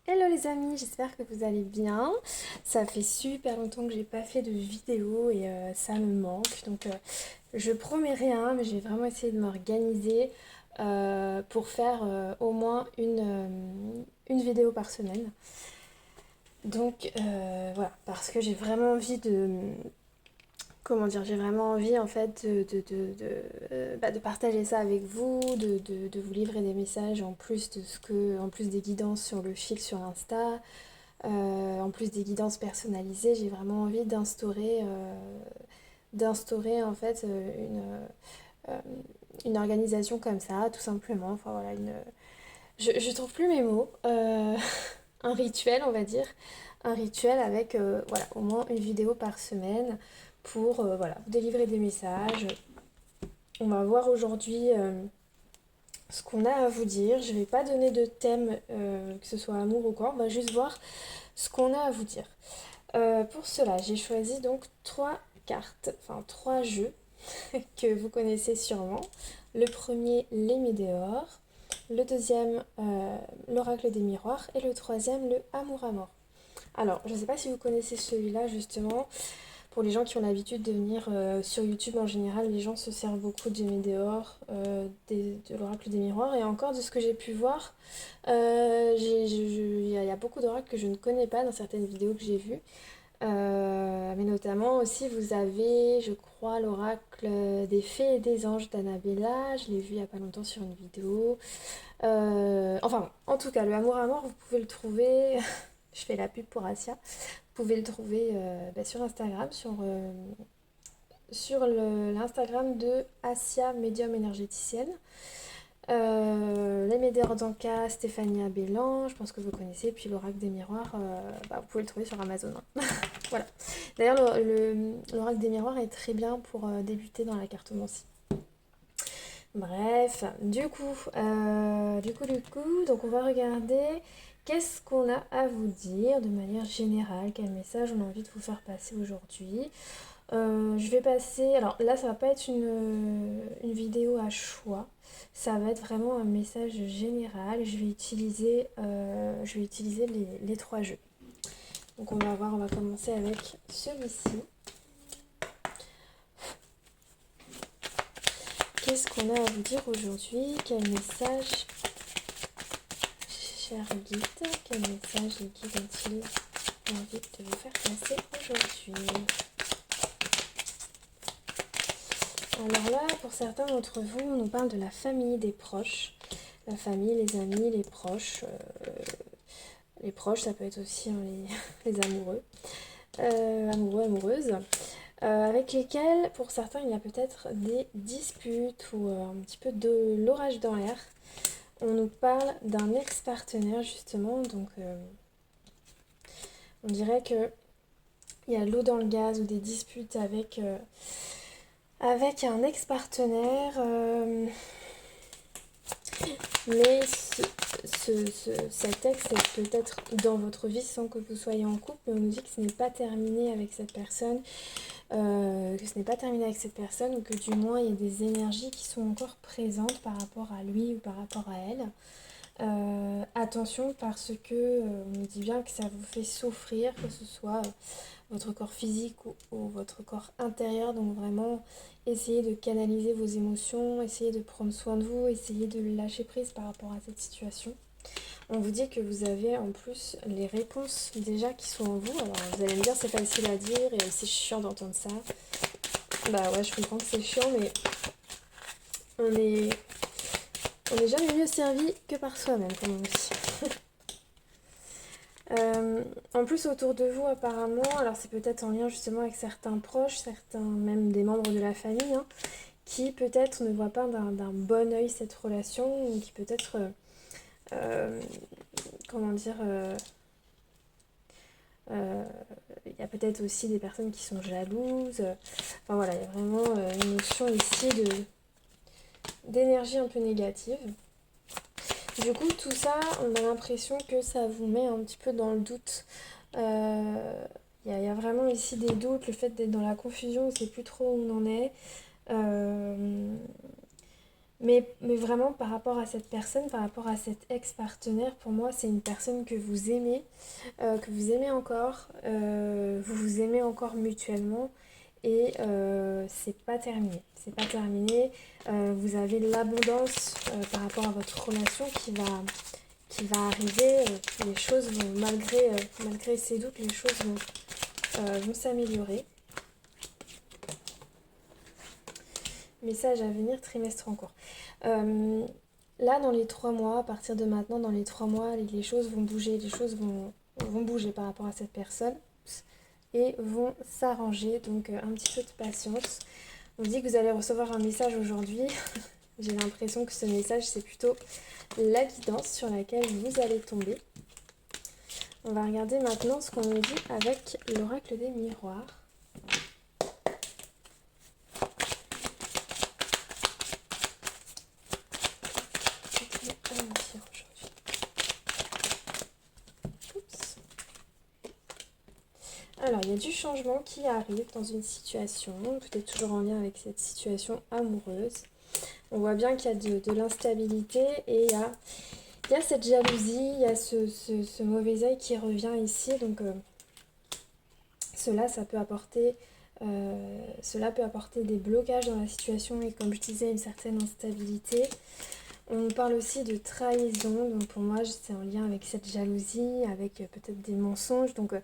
Hello les amis, j'espère que vous allez bien. Ça fait super longtemps que j'ai pas fait de vidéo et ça me manque. Donc je promets rien, mais je vais vraiment essayer de m'organiser pour faire au moins une vidéo par semaine. Donc voilà, parce que j'ai vraiment envie de, comment dire, j'ai vraiment envie en fait de partager ça avec vous, de vous livrer des messages en plus en plus des guidances sur le fil sur Insta. En plus des guidances personnalisées, j'ai vraiment envie d'instaurer en fait euh, une organisation comme ça, tout simplement. Enfin voilà, je trouve plus mes mots. Un rituel, on va dire. Un rituel avec voilà, au moins une vidéo par semaine pour voilà, vous délivrer des messages. On va voir aujourd'hui ce qu'on a à vous dire. Je vais pas donner de thème, que ce soit amour ou quoi. On va juste voir ce qu'on a à vous dire. Pour cela, j'ai choisi donc trois cartes, enfin trois jeux que vous connaissez sûrement. Le premier, les Médéors. Le deuxième, l'Oracle des Miroirs. Et le troisième, le Amour à mort. Alors, je ne sais pas si vous connaissez celui-là justement. Pour les gens qui ont l'habitude de venir sur YouTube en général, les gens se servent beaucoup des Médéors, de l'Oracle des Miroirs. Et encore de ce que j'ai pu voir, il y a beaucoup d'oracles que je ne connais pas dans certaines vidéos que j'ai vues. Mais notamment aussi, vous avez, je crois, l'oracle des fées et des anges d'Annabella. Je l'ai vu il n'y a pas longtemps sur une vidéo. Enfin, bon, en tout cas, le amour à mort, vous pouvez le trouver. Je fais la pub pour Asia. Vous pouvez le trouver sur Instagram, sur l'Instagram de Asia Médium Énergéticienne. Les Médéors d'Anka, Stéphanie Abellan, je pense que vous connaissez. Puis l'Oracle des Miroirs, vous pouvez le trouver sur Amazon, hein. Voilà. D'ailleurs, l'Oracle des Miroirs est très bien pour débuter dans la cartomancie. Bref, donc on va regarder qu'est-ce qu'on a à vous dire de manière générale, quel message on a envie de vous faire passer aujourd'hui. Je vais passer, alors là ça va pas être une vidéo à choix, ça va être vraiment un message général. Je vais utiliser les trois jeux. Donc on va voir, on va commencer avec celui-ci. Qu'est-ce qu'on a à vous dire aujourd'hui? Quel message, cher guide, quel message les guides ont-ils envie de vous faire passer aujourd'hui? Alors là, pour certains d'entre vous, on nous parle de la famille, des proches. La famille, les amis, les proches. Les proches, ça peut être aussi hein, les amoureux. Amoureux, amoureuses. Avec lesquels, pour certains, il y a peut-être des disputes ou un petit peu de l'orage dans l'air. On nous parle d'un ex-partenaire justement, donc on dirait que il y a l'eau dans le gaz ou des disputes avec un ex-partenaire, mais cet ex est peut-être dans votre vie sans que vous soyez en couple, mais on nous dit que ce n'est pas terminé avec cette personne, ou que du moins il y a des énergies qui sont encore présentes par rapport à lui ou par rapport à elle. Attention parce que on nous dit bien que ça vous fait souffrir, que ce soit votre corps physique ou votre corps intérieur. Donc vraiment, essayez de canaliser vos émotions, essayez de prendre soin de vous, essayez de lâcher prise par rapport à cette situation. On vous dit que vous avez en plus les réponses déjà qui sont en vous. Alors vous allez me dire c'est facile à dire et c'est chiant d'entendre ça. Bah ouais, je comprends que c'est chiant, mais on est, on n'est jamais mieux servi que par soi-même, comme on dit. En plus autour de vous apparemment, alors c'est peut-être en lien justement avec certains proches, certains même des membres de la famille, hein, qui peut-être ne voient pas d'un bon œil cette relation, ou qui peut-être, comment dire, il y a peut-être aussi des personnes qui sont jalouses. Enfin voilà, il y a vraiment une notion ici d'énergie un peu négative. Du coup, tout ça, on a l'impression que ça vous met un petit peu dans le doute. Il y a vraiment ici des doutes, le fait d'être dans la confusion, on ne sait plus trop où on en est. Euh, Mais vraiment par rapport à cette personne, par rapport à cet ex-partenaire, pour moi c'est une personne que vous aimez encore, vous vous aimez encore mutuellement et c'est pas terminé. C'est pas terminé. Vous avez l'abondance par rapport à votre relation qui va arriver. Les choses vont, malgré ces doutes, les choses vont s'améliorer. Message à venir, trimestre en cours. Euh, Là, dans les 3 mois, à partir de maintenant, dans les 3 mois, les choses vont bouger, vont bouger par rapport à cette personne et vont s'arranger. Donc, un petit peu de patience. On dit que vous allez recevoir un message aujourd'hui. J'ai l'impression que ce message, c'est plutôt la guidance sur laquelle vous allez tomber. On va regarder maintenant ce qu'on nous dit avec l'oracle des miroirs. Alors, il y a du changement qui arrive dans une situation, peut-être toujours en lien avec cette situation amoureuse. On voit bien qu'il y a de l'instabilité et il y a cette jalousie, il y a ce mauvais œil qui revient ici. Donc, cela peut apporter des blocages dans la situation et, comme je disais, une certaine instabilité. On parle aussi de trahison, donc pour moi c'est en lien avec cette jalousie, avec peut-être des mensonges, donc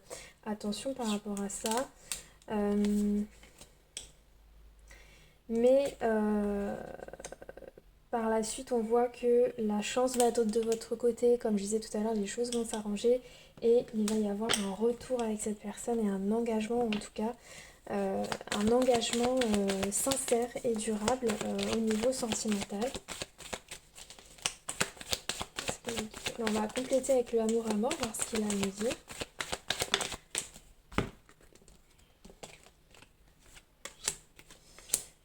attention par rapport à ça. Mais par la suite on voit que la chance va être de votre côté, comme je disais tout à l'heure, les choses vont s'arranger et il va y avoir un retour avec cette personne et un engagement en tout cas. Un engagement sincère et durable au niveau sentimental. On va compléter avec le amour à mort, voir ce qu'il a à nous dire.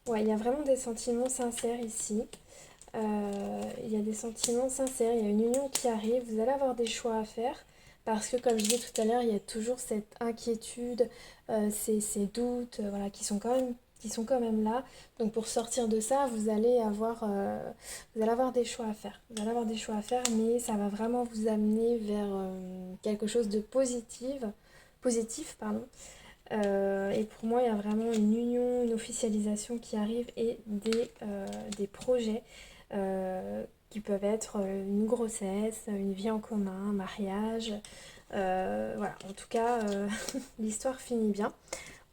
Ouais, il y a vraiment des sentiments sincères ici. Il y a des sentiments sincères, il y a une union qui arrive. Vous allez avoir des choix à faire. Parce que, comme je disais tout à l'heure, il y a toujours cette inquiétude, ces doutes, voilà, qui sont quand même là. Donc pour sortir de ça, vous allez avoir des choix à faire. Vous allez avoir des choix à faire, mais ça va vraiment vous amener vers quelque chose de positif, pardon. Et pour moi, il y a vraiment une union, une officialisation qui arrive et des projets qui peuvent être une grossesse, une vie en commun, un mariage. Voilà, en tout cas, l'histoire finit bien.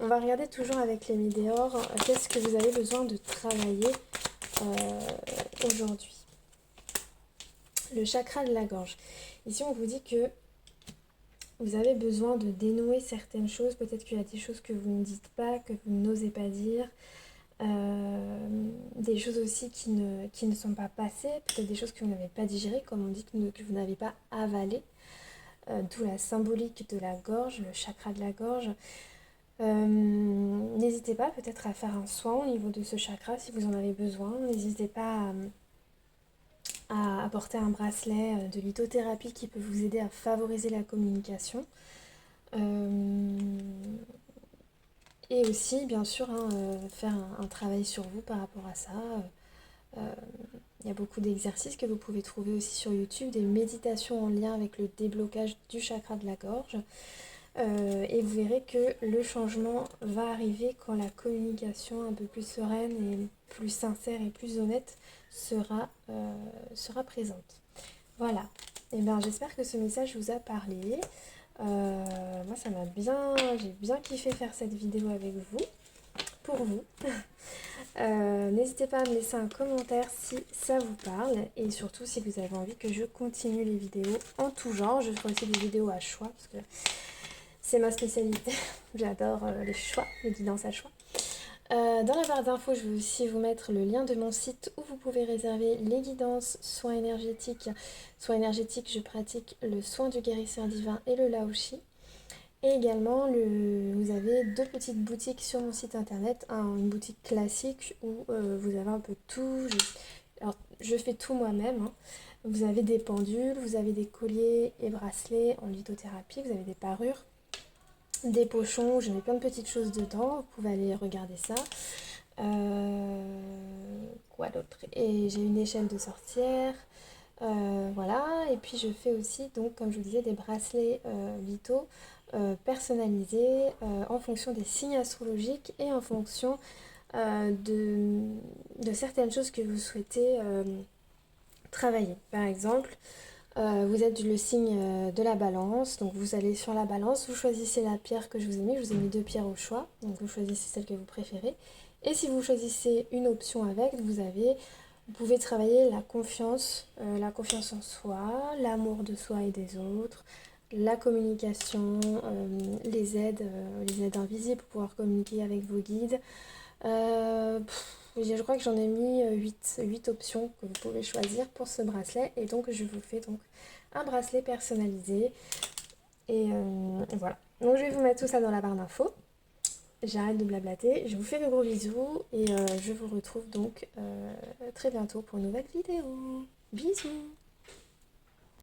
On va regarder toujours avec les météores, qu'est-ce que vous avez besoin de travailler aujourd'hui. Le chakra de la gorge. Ici, on vous dit que vous avez besoin de dénouer certaines choses. Peut-être qu'il y a des choses que vous ne dites pas, que vous n'osez pas dire. Des choses aussi qui ne sont pas passées. Peut-être des choses que vous n'avez pas digérées, comme on dit que vous n'avez pas avalées. D'où la symbolique de la gorge, le chakra de la gorge. N'hésitez pas peut-être à faire un soin au niveau de ce chakra si vous en avez besoin. N'hésitez pas à apporter un bracelet de lithothérapie qui peut vous aider à favoriser la communication. Et aussi, bien sûr, faire un travail sur vous par rapport à ça. Il y a beaucoup d'exercices que vous pouvez trouver aussi sur YouTube, des méditations en lien avec le déblocage du chakra de la gorge. Et vous verrez que le changement va arriver quand la communication un peu plus sereine et plus sincère et plus honnête sera présente. Voilà. Et bien j'espère que ce message vous a parlé. Moi j'ai bien kiffé faire cette vidéo avec vous, pour vous. N'hésitez pas à me laisser un commentaire si ça vous parle et surtout si vous avez envie que je continue les vidéos en tout genre. Je ferai aussi des vidéos à choix parce que c'est ma spécialité. J'adore les choix, les guidances à choix. Dans la barre d'infos, je vais aussi vous mettre le lien de mon site où vous pouvez réserver les guidances, soins énergétiques. Soins énergétiques, je pratique le soin du guérisseur divin et le Laoshi. Et également, vous avez 2 petites boutiques sur mon site internet. Une boutique classique où vous avez un peu tout. Alors, je fais tout moi-même. Vous avez des pendules, vous avez des colliers et bracelets en lithothérapie, vous avez des parures, des pochons, je mets plein de petites choses dedans, vous pouvez aller regarder ça. Quoi d'autre? Et j'ai une échelle de sorcière. Voilà, et puis je fais aussi, donc, comme je vous disais, des bracelets litho personnalisés en fonction des signes astrologiques et en fonction de certaines choses que vous souhaitez travailler. Par exemple, vous êtes le signe de la balance, donc vous allez sur la balance, vous choisissez la pierre que je vous ai mis deux pierres au choix, donc vous choisissez celle que vous préférez. Et si vous choisissez une option avec, vous pouvez travailler la confiance en soi, l'amour de soi et des autres, la communication, les aides invisibles pour pouvoir communiquer avec vos guides. Je crois que j'en ai mis 8 options que vous pouvez choisir pour ce bracelet. Et donc, je vous fais donc un bracelet personnalisé. Et voilà. Donc, je vais vous mettre tout ça dans la barre d'infos. J'arrête de blablater. Je vous fais de gros bisous. Et je vous retrouve donc très bientôt pour une nouvelle vidéo. Bisous!